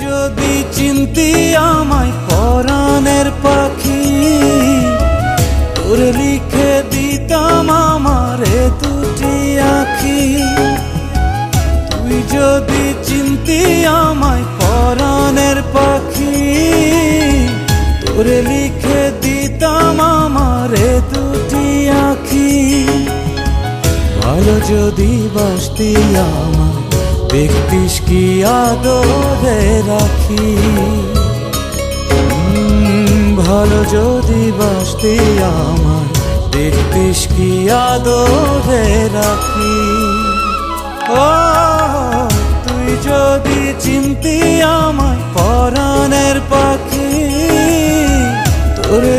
যদি চিনতি আমায় পরাণের পাখি, তোরে লিখে দিতাম আমারে দুটি আঁখি। তুই যদি চিনতি আমায় পরাণের পাখি, তোরে লিখে দিতাম আমারে দুটি আঁখি। ভালো যদি বাসতি আমায়, দেখতিস কি আদরে রাখি। ভালো যদি বাসতি আমায়, দেখতিস কি আদরে রাখি। ও তুই যদি চিনতি আমায় পরাণের পাখি, তোরে